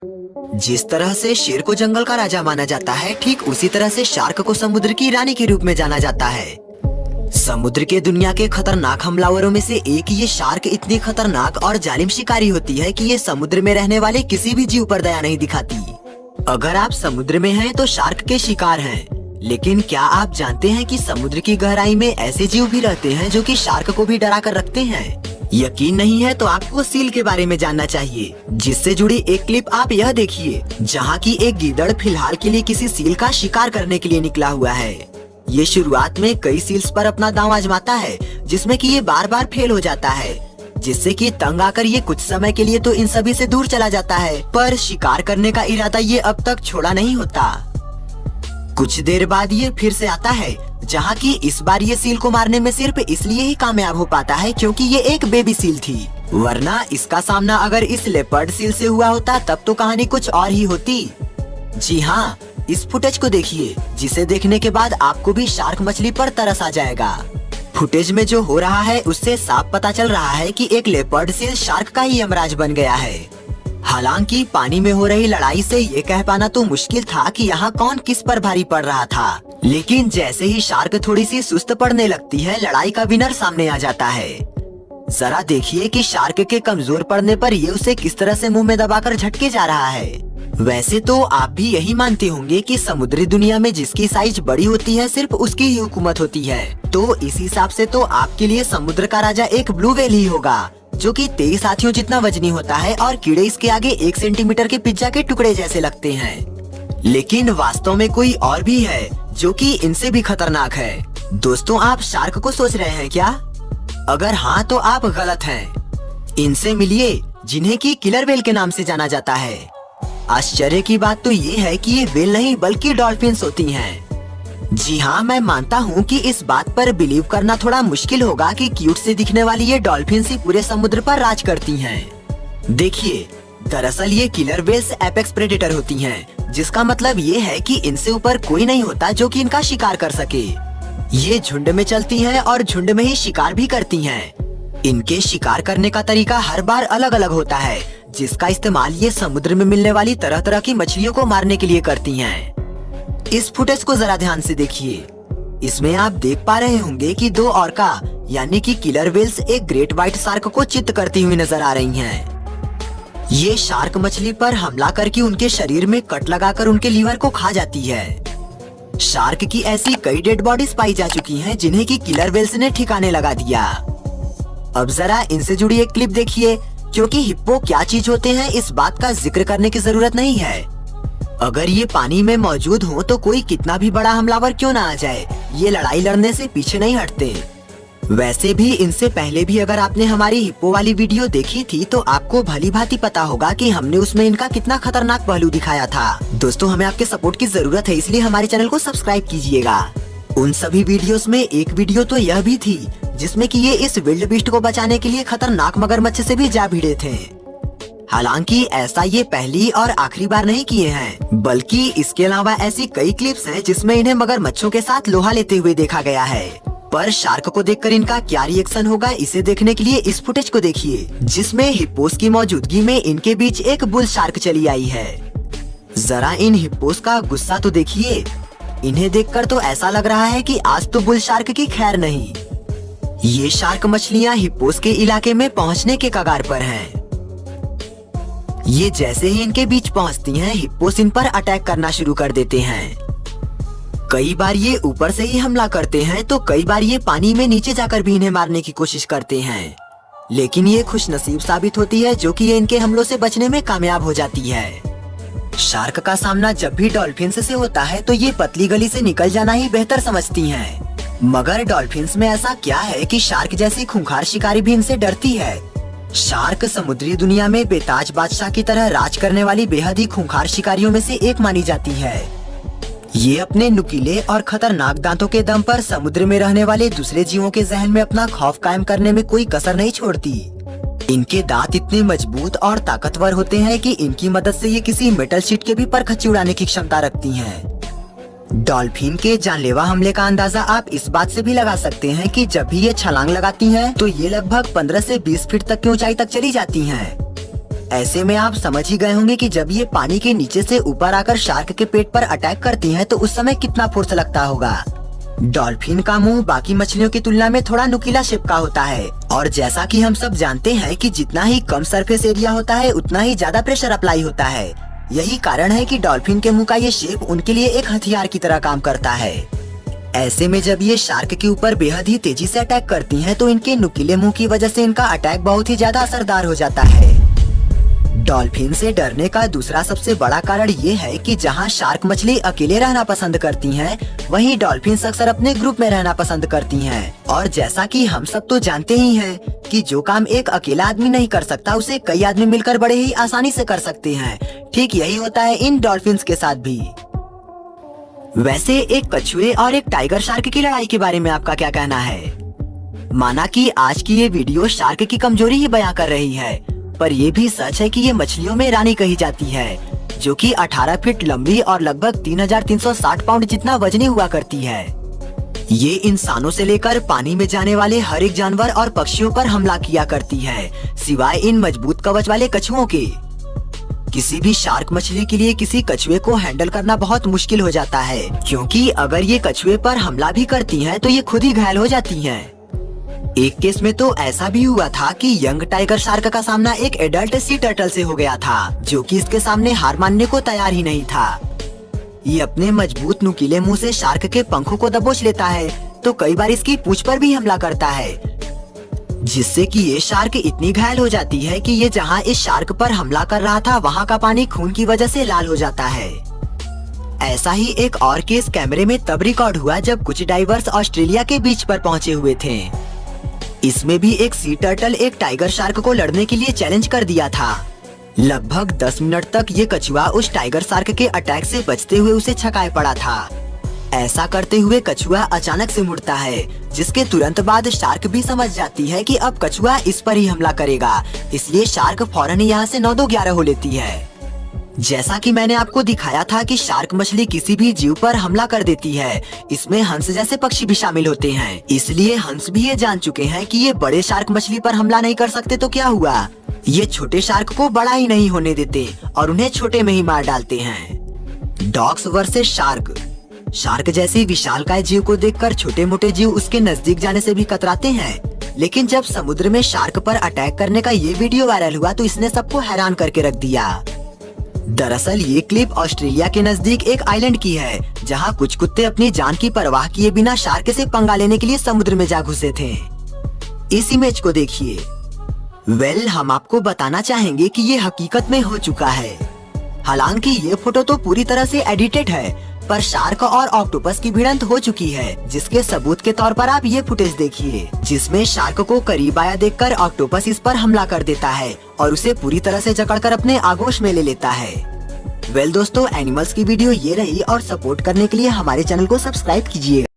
जिस तरह से शेर को जंगल का राजा माना जाता है, ठीक उसी तरह से शार्क को समुद्र की रानी के रूप में जाना जाता है। समुद्र के दुनिया के खतरनाक हमलावरों में से एक ये शार्क इतनी खतरनाक और जालिम शिकारी होती है कि ये समुद्र में रहने वाले किसी भी जीव पर दया नहीं दिखाती। अगर आप समुद्र में हैं तो शार्क के शिकार हैं, लेकिन क्या आप जानते हैं कि समुद्र की गहराई में ऐसे जीव भी रहते हैं जो कि शार्क को भी डरा कर रखते हैं? यकीन नहीं है तो आपको सील के बारे में जानना चाहिए, जिससे जुड़ी एक क्लिप आप यह देखिए, जहाँ की एक गीदड़ फिलहाल के लिए किसी सील का शिकार करने के लिए निकला हुआ है। ये शुरुआत में कई सील्स पर अपना दांव आजमाता है, जिसमें कि ये बार बार फेल हो जाता है, जिससे कि तंग आकर ये कुछ समय के लिए तो इन सभी से दूर चला जाता है, पर शिकार करने का इरादा ये अब तक छोड़ा नहीं होता। कुछ देर बाद ये फिर से आता है, जहाँ की इस बार ये सील को मारने में सिर्फ इसलिए ही कामयाब हो पाता है क्योंकि ये एक बेबी सील थी, वरना इसका सामना अगर इस लेपर्ड सील से हुआ होता तब तो कहानी कुछ और ही होती। जी हाँ, इस फुटेज को देखिए, जिसे देखने के बाद आपको भी शार्क मछली पर तरस आ जाएगा। फुटेज में जो हो रहा है उससे साफ पता चल रहा है कि एक लेपर्ड सील शार्क का ही यमराज बन गया है। हालांकि पानी में हो रही लड़ाई से ये कह पाना तो मुश्किल था कि यहाँ कौन किस पर भारी पड़ रहा था, लेकिन जैसे ही शार्क थोड़ी सी सुस्त पड़ने लगती है, लड़ाई का विनर सामने आ जाता है। जरा देखिए कि शार्क के कमजोर पड़ने पर ये उसे किस तरह से मुंह में दबाकर झटके जा रहा है। वैसे तो आप भी यही मानते होंगे कि समुद्री दुनिया में जिसकी साइज बड़ी होती है सिर्फ उसकी ही हुकूमत होती है, तो इस हिसाब से तो आपके लिए समुद्र का राजा एक ब्लू व्हेल ही होगा, जो कि 23 हाथियों जितना वजनी होता है और कीड़े इसके आगे 1 सेंटीमीटर के पिज्जा के टुकड़े जैसे लगते हैं। लेकिन वास्तव में कोई और भी है जो कि इनसे भी खतरनाक है। दोस्तों, आप शार्क को सोच रहे हैं क्या? अगर हाँ तो आप गलत हैं। इनसे मिलिए, जिन्हें की किलर व्हेल के नाम से जाना जाता है। आश्चर्य की बात तो ये है कि ये व्हेल नहीं बल्कि डॉल्फिन्स होती हैं। जी हाँ, मैं मानता हूँ कि इस बात पर बिलीव करना थोड़ा मुश्किल होगा कि क्यूट से दिखने वाली ये डॉल्फिन्स ही पूरे समुद्र पर राज करती हैं। देखिए, दरअसल ये किलर व्हेल्स एपेक्स प्रेडेटर होती हैं, जिसका मतलब ये है कि इनसे ऊपर कोई नहीं होता जो कि इनका शिकार कर सके। ये झुंड में चलती हैं और झुंड में ही शिकार भी करती हैं। इनके शिकार करने का तरीका हर बार अलग अलग होता है, जिसका इस्तेमाल ये समुद्र में मिलने वाली तरह तरह की मछलियों को मारने के लिए करती हैं। इस फुटेज को जरा ध्यान से देखिए। इसमें आप देख पा रहे होंगे कि 2 ऑर्का यानी कि किलर व्हेल्स एक ग्रेट व्हाइट शार्क को चित्त करती हुई नजर आ रही हैं। ये शार्क मछली पर हमला करके उनके शरीर में कट लगाकर उनके लीवर को खा जाती है। शार्क की ऐसी कई डेड बॉडीज पाई जा चुकी हैं, जिन्हें कि किलर व्हेल्स ने ठिकाने लगा दिया। अब जरा इनसे जुड़ी एक क्लिप देखिए, क्योंकि हिप्पो क्या चीज होते हैं इस बात का जिक्र करने की जरूरत नहीं है। अगर ये पानी में मौजूद हो तो कोई कितना भी बड़ा हमलावर क्यों ना आ जाए, ये लड़ाई लड़ने से पीछे नहीं हटते। वैसे भी इनसे पहले भी अगर आपने हमारी हिप्पो वाली वीडियो देखी थी तो आपको भली भांति पता होगा कि हमने उसमें इनका कितना खतरनाक पहलू दिखाया था। दोस्तों, हमें आपके सपोर्ट की जरूरत है, इसलिए हमारे चैनल को सब्सक्राइब कीजिएगा। उन सभी वीडियोस में एक वीडियो तो यह भी थी जिसमें कि ये इस विल्ड बीस्ट को बचाने के लिए खतरनाक मगरमच्छ से भी जा भिड़े थे। हालांकि ऐसा ये पहली और आखिरी बार नहीं किए हैं, बल्कि इसके अलावा ऐसी कई क्लिप्स हैं जिसमें इन्हें मगरमच्छों के साथ लोहा लेते हुए देखा गया है। पर शार्क को देखकर इनका क्या रिएक्शन होगा, इसे देखने के लिए इस फुटेज को देखिए, जिसमें हिप्पोस की मौजूदगी में इनके बीच एक बुल शार्क चली आई है। जरा इन हिप्पोस का गुस्सा तो देखिए। इन्हें देखकर तो ऐसा लग रहा है कि आज तो बुल शार्क की खैर नहीं। ये शार्क मछलियाँ हिप्पोस के इलाके में पहुँचने के कगार पर हैं। ये जैसे ही इनके बीच पहुंचती हैं, हिप्पोस इन पर अटैक करना शुरू कर देते हैं। कई बार ये ऊपर से ही हमला करते हैं तो कई बार ये पानी में नीचे जाकर भी इन्हें मारने की कोशिश करते हैं, लेकिन ये खुशनसीब साबित होती है जो कि ये इनके हमलों से बचने में कामयाब हो जाती है। शार्क का सामना जब भी डॉल्फिन्स से होता है तो ये पतली गली से निकल जाना ही बेहतर समझती हैं। मगर डॉल्फिन्स में ऐसा क्या है कि शार्क जैसी खूंखार शिकारी भी इनसे डरती है। शार्क समुद्री दुनिया में बेताज बादशाह की तरह राज करने वाली बेहद ही खूंखार शिकारियों में से एक मानी जाती है। ये अपने नुकीले और खतरनाक दांतों के दम पर समुद्र में रहने वाले दूसरे जीवों के जहन में अपना खौफ कायम करने में कोई कसर नहीं छोड़ती। इनके दांत इतने मजबूत और ताकतवर होते हैं कि इनकी मदद से ये किसी मेटल शीट के भी पर खच्ची उड़ाने की क्षमता रखती हैं। डॉल्फिन के जानलेवा हमले का अंदाजा आप इस बात से भी लगा सकते हैं कि जब भी ये छलांग लगाती हैं, तो ये लगभग 15 से 20 फीट तक की ऊंचाई तक चली जाती हैं। ऐसे में आप समझ ही गए होंगे कि जब ये पानी के नीचे से ऊपर आकर शार्क के पेट पर अटैक करती हैं तो उस समय कितना फोर्स लगता होगा। डॉल्फिन का मुंह बाकी मछलियों की तुलना में थोड़ा नुकीला शेप का होता है और जैसा कि हम सब जानते हैं कि जितना ही कम सरफेस एरिया होता है उतना ही ज्यादा प्रेशर अप्लाई होता है। यही कारण है कि डॉल्फिन के मुंह का ये शेप उनके लिए एक हथियार की तरह काम करता है। ऐसे में जब ये शार्क के ऊपर बेहद ही तेजी से अटैक करती हैं तो इनके नुकीले मुंह की वजह से इनका अटैक बहुत ही ज्यादा असरदार हो जाता है। डॉल्फिन से डरने का दूसरा सबसे बड़ा कारण ये है कि जहाँ शार्क मछली अकेले रहना पसंद करती हैं, वहीं डॉल्फिन अक्सर अपने ग्रुप में रहना पसंद करती हैं। और जैसा कि हम सब तो जानते ही हैं कि जो काम एक अकेला आदमी नहीं कर सकता उसे कई आदमी मिलकर बड़े ही आसानी से कर सकते हैं। ठीक यही होता है इन डॉल्फिन्स के साथ भी। वैसे एक कछुए और एक टाइगर शार्क की लड़ाई के बारे में आपका क्या कहना है? माना कि आज की ये वीडियो शार्क की कमजोरी ही बयां कर रही है, पर ये भी सच है कि ये मछलियों में रानी कही जाती है, जो कि 18 फीट लंबी और लगभग 3360 पाउंड जितना वजनी हुआ करती है। ये इंसानों से लेकर पानी में जाने वाले हर एक जानवर और पक्षियों पर हमला किया करती है, सिवाय इन मजबूत कवच वाले कछुओं के। किसी भी शार्क मछली के लिए किसी कछुए को हैंडल करना बहुत मुश्किल हो जाता है, क्योंकि अगर ये कछुए पर हमला भी करती हैं तो ये खुद ही घायल हो जाती हैं। एक केस में तो ऐसा भी हुआ था कि यंग टाइगर शार्क का सामना एक एडल्ट सी टर्टल से हो गया था, जो कि इसके सामने हार मानने को तैयार ही नहीं था। ये अपने मजबूत नुकीले मुंह से शार्क के पंखों को दबोच लेता है, तो कई बार इसकी पूंछ पर भी हमला करता है, जिससे कि ये शार्क इतनी घायल हो जाती है कि ये जहां इस शार्क पर हमला कर रहा था वहां का पानी खून की वजह से लाल हो जाता है। ऐसा ही एक और केस कैमरे में तब रिकॉर्ड हुआ जब कुछ डाइवर्स ऑस्ट्रेलिया के बीच पर पहुंचे हुए थे। इसमें भी एक सी टर्टल एक टाइगर शार्क को लड़ने के लिए चैलेंज कर दिया था। लगभग 10 मिनट तक ये कछुआ उस टाइगर शार्क के अटैक से बचते हुए उसे छकाए पड़ा था। ऐसा करते हुए कछुआ अचानक से मुड़ता है, जिसके तुरंत बाद शार्क भी समझ जाती है कि अब कछुआ इस पर ही हमला करेगा, इसलिए शार्क फौरन ही यहाँ से 9-2-11 हो लेती है। जैसा कि मैंने आपको दिखाया था कि शार्क मछली किसी भी जीव पर हमला कर देती है, इसमें हंस जैसे पक्षी भी शामिल होते हैं। इसलिए हंस भी ये जान चुके हैं कि ये बड़े शार्क मछली पर हमला नहीं कर सकते, तो क्या हुआ, ये छोटे शार्क को बड़ा ही नहीं होने देते और उन्हें छोटे में ही मार डालते हैं। Dogs versus shark. शार्क जैसी विशालकाय जीव को देखकर छोटे मोटे जीव उसके नजदीक जाने से भी कतराते हैं, लेकिन जब समुद्र में शार्क पर अटैक करने का ये वीडियो वायरल हुआ तो इसने सबको हैरान करके रख दिया। दरअसल ये क्लिप ऑस्ट्रेलिया के नजदीक एक आइलैंड की है, जहां कुछ कुत्ते अपनी जान की परवाह किए बिना शार्क से पंगा लेने के लिए समुद्र में जा घुसे थे। इस इमेज को देखिए। हम आपको बताना चाहेंगे कि ये हकीकत में हो चुका है। हालांकि ये फोटो तो पूरी तरह से एडिटेड है, पर शार्क और ऑक्टोपस की भिड़ंत हो चुकी है, जिसके सबूत के तौर पर आप ये फुटेज देखिए, जिसमें शार्क को करीब आया देखकर ऑक्टोपस इस पर हमला कर देता है और उसे पूरी तरह से जकड़कर अपने आगोश में ले लेता है। दोस्तों, एनिमल्स की वीडियो ये रही और सपोर्ट करने के लिए हमारे चैनल को सब्सक्राइब कीजिएगा।